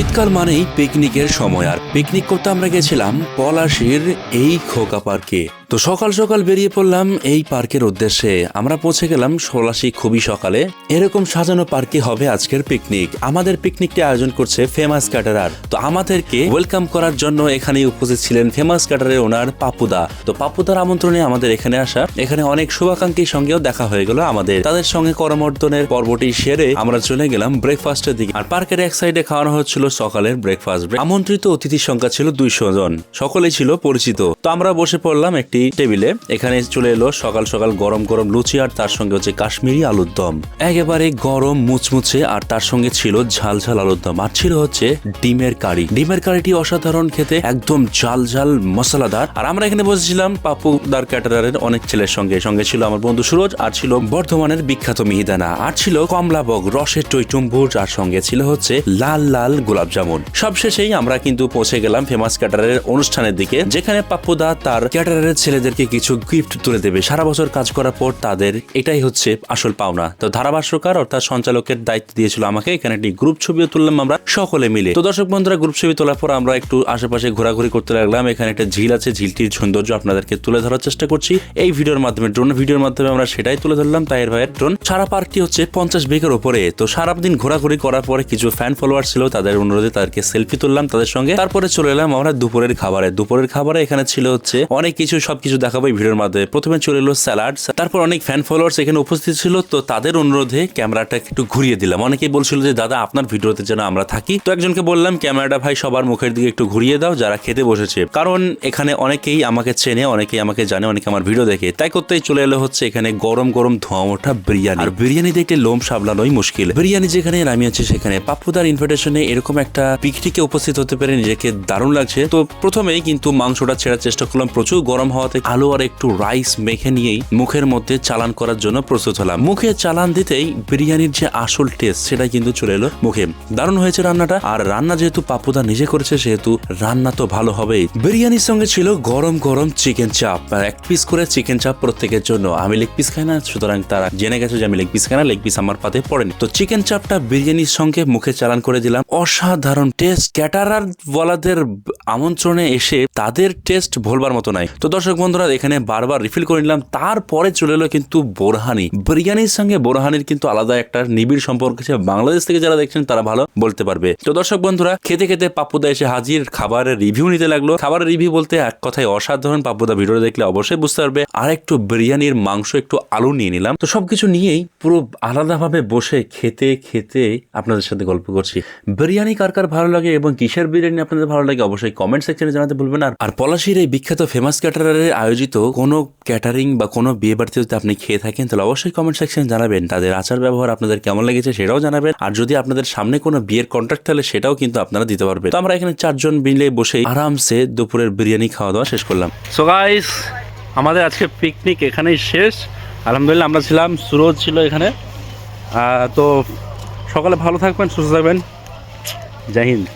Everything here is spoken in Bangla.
শীতকাল মানেই পিকনিকের সময়, আর পিকনিক করতে আমরা গেছিলাম পলাশীর এই খোকা পার্কে। তো সকাল সকাল বেরিয়ে পড়লাম এই পার্কের উদ্দেশ্যে। আমরা পৌঁছে গেলাম পলাশী খুবই সকালে। এরকম সাজানো পার্কে হবে আজকের পিকনিক। আমাদের পিকনিকটি আয়োজন করছে ফেমাস ক্যাটারার। তো আমাদেরকে ওয়েলকাম করার জন্য এখানে উপস্থিত ছিলেন ফেমাস ক্যাটারের ওনার পাপুদা। তো পাপুদার আমন্ত্রণে আমাদের এখানে আসা, এখানে অনেক শুভাকাঙ্ক্ষীর সঙ্গেও দেখা হয়ে গেল আমাদের। তাদের সঙ্গে করমর্দনের পর্বটি সেরে আমরা চলে গেলাম ব্রেকফাস্টের দিকে। আর পার্কের এক সাইডে খাওয়ানো হচ্ছিল সকালের ব্রেকফাস্ট। আমন্ত্রিত অতিথির সংখ্যা ছিল 200 জন, সকলেই ছিল পরিচিত। তো আমরা বসে পড়লাম একটি টেবিলে। এখানে চলে এলো সকাল সকাল গরম গরম লুচি, আর তার সঙ্গে হচ্ছে কাশ্মীরি আলুর দম, একেবারে গরম মুচমুচে। আর তার সঙ্গে ছিল ঝাল ঝাল আলুর দম, আর ছিল হচ্ছে ডিমের কারি। ডিমের কারিটি অসাধারণ খেতে, একদম ঝাল ঝাল মশলাদার। আর আমরা এখানে বসেছিলাম পাপুদার ক্যাটারারের অনেক ছেলের সঙ্গে। সঙ্গে ছিল আমার বন্ধু সুরজ, আর ছিল বর্ধমানের বিখ্যাত মিহিদানা, আর ছিল কমলাবগ রসের টইটুম্বুর, আর সঙ্গে ছিল হচ্ছে লাল লাল গোলাপ জামুন। সবশেষেই আমরা কিন্তু পৌঁছে গেলাম ফেমাস ক্যাটারারের অনুষ্ঠানের দিকে, যেখানে পাপ্পুদা তার ক্যাটারারের ছেলেদেরকে কিছু গিফট তুলে দেবে। সারা বছর কাজ করার পর তাদের এটাই হচ্ছে আসল পাওনা। তো ধারাভাষ্যকার অর্থাৎ সঞ্চালকের দায়িত্ব দিয়েছিল আমাকে। এখানে একটি গ্রুপ ছবিও তুললাম আমরা সকলে মিলে। তো দর্শক বন্ধুরা, গ্রুপ ছবি তোলার পর আমরা একটু আশেপাশে ঘোরাঘুরি করতে লাগলাম। এখানে একটা ঝিল আছে, ঝিলটির সৌন্দর্য আপনাদেরকে তুলে ধরার চেষ্টা করছি এই ভিডিওর মাধ্যমে। ড্রোন ভিডিওর মাধ্যমে আমরা সেটাই তুলে ধরলাম। তাইর ভাইয়ের ড্রোন। সারা পার্কটি হচ্ছে 50 বিঘার উপরে। তো সারাদিন ঘোরাঘুরি করার পরে কিছু ফ্যান ফলোয়ার ছিল, তাদের অনুরোধে তাদেরকে সেলফি তুললাম তাদের সঙ্গে। তারপরে চলে এলাম আমরা দুপুরের খাবারে। দুপুরের খাবারে এখানে ছিল হচ্ছে অনেক কিছু, সবকিছু দেখাবো এই ভিডিওর মাধ্যমে। প্রথমে চলে এলো স্যালাড, তারপর অনেক ফ্যান ফলোয়ার্স এখানে উপস্থিত ছিল। তো তাদের অনুরোধে ক্যামেরাটা একটু ঘুরিয়ে দিলাম। অনেকেই বলছিল যে দাদা আপনার ভিডিওতে যেন আমরা থাকি। তো একজনকে বললাম ক্যামেরাটা ভাই সবার মুখের দিকে একটু ঘুরিয়ে দাও যারা খেতে বসেছে, কারণ এখানে অনেকেই আমাকে চেনে, অনেকেই আমাকে জানে, অনেকে আমার ভিডিও দেখে। তাই করতেই চলে এলো হচ্ছে এখানে গরম গরম ধোঁয়া ওঠা বিরিয়ানি। আর বিরিয়ানি দেখলে লোম সামলানোই মুশকিল। বিরিয়ানি যেখানে নামিয়েছে সেখানে পাপ্পুদার ইনভিটেশনে এরকম একটা পিকনিকে উপস্থিত হতে পেরে নিজেকে দারুণ লাগছে। তো প্রথমেই কিন্তু মাংসটা ছেড়ার চেষ্টা করলাম। প্রচুর গরম হওয়াতে আলু আর একটু রাইস মেখে নিয়েই মুখের মধ্যে চালান করার জন্য প্রস্তুত হলাম। মুখে চালান দিতেই বিরিয়ানির যে আসল টেস্ট সেটা কিন্তু চলে এলো মুখে। দারুণ হয়েছে রান্নাটা। আর রান্না যেহেতু পাপ্পুদা নিজে করেছে সেহেতু রান্না তো ভালো হবেই। বিরিয়ানির সঙ্গে ছিল গরম গরম চিকেন চাপ, এক পিস করে চিকেন চাপ প্রত্যেকের জন্য। আমি লেগ পিস খাই না, সুতরাং তারা জেনে গেছে যে আমি লেগ পিস খাই না, লেগ পিস আমার পাতে পড়েনি। তো চিকেন চাপটা বিরিয়ানির সঙ্গে মুখে চালান করে দিলাম। অসাধারণ টেস্ট। ক্যাটারার ওয়ালাদের আমন্ত্রণে এসে তাদের টেস্ট ভুলবার মতো নাই। তো দর্শক বন্ধুরা, এখানে বারবার রিফিল করে নিলাম। তারপরে চলে এলো কিন্তু বোরহানি। বিরিয়ানির সঙ্গে বোরহানির কিন্তু আলাদা একটা নিবিড় সম্পর্ক আছে। বাংলাদেশ থেকে যারা দেখছেন তারা ভালো বলতে পারবে। তো দর্শক বন্ধুরা, খেতে খেতে পাপ্পুদা এসে হাজির, খাবারের রিভিউ নিতে লাগলো। খাবারের রিভিউ বলতে এক কথায় অসাধারণ। পাপ্পুদা ভিডিও দেখলে অবশ্যই বুঝতে পারবে। আর একটু বিরিয়ানির মাংস, একটু আলু নিয়ে নিলাম। তো সবকিছু নিয়েই পুরো আলাদাভাবে বসে খেতে খেতে আপনাদের সাথে গল্প করছি। বিরিয়ানি কার কার ভালো লাগে এবং কিসের বিরিয়ানি আপনাদের ভালো লাগে অবশ্যই কমেন্ট সেকশনে জানাতে ভুলবেন না। আর পলাশীর এই বিখ্যাত ফেমাস ক্যাটারারের আয়োজিত কোনো ক্যাটারিং বা কোনো বিয়ে বাড়িতে যদি আপনি খেয়ে থাকেন তাহলে অবশ্যই কমেন্ট সেকশনে জানাবেন। তাদের আচার ব্যবহার আপনাদের কেমন লেগেছে সেটাও জানাবেন। আর যদি আপনাদের সামনে কোনো বিয়ের কন্ট্রাক্ট তাহলে সেটাও কিন্তু আপনারা দিতে পারবেন। তো আমরা এখানে 4 জন মিলে বসে আরামসে দুপুরের বিরিয়ানি খাওয়া দাওয়া শেষ করলাম। সো গাইস, আমাদের আজকে পিকনিক এখানেই শেষ। আলহামদুলিল্লাহ আমরা ছিলাম, সুরজ ছিল এখানে। তো সকালে ভালো থাকবেন, সুস্থ থাকবেন। জয় হিন্দ।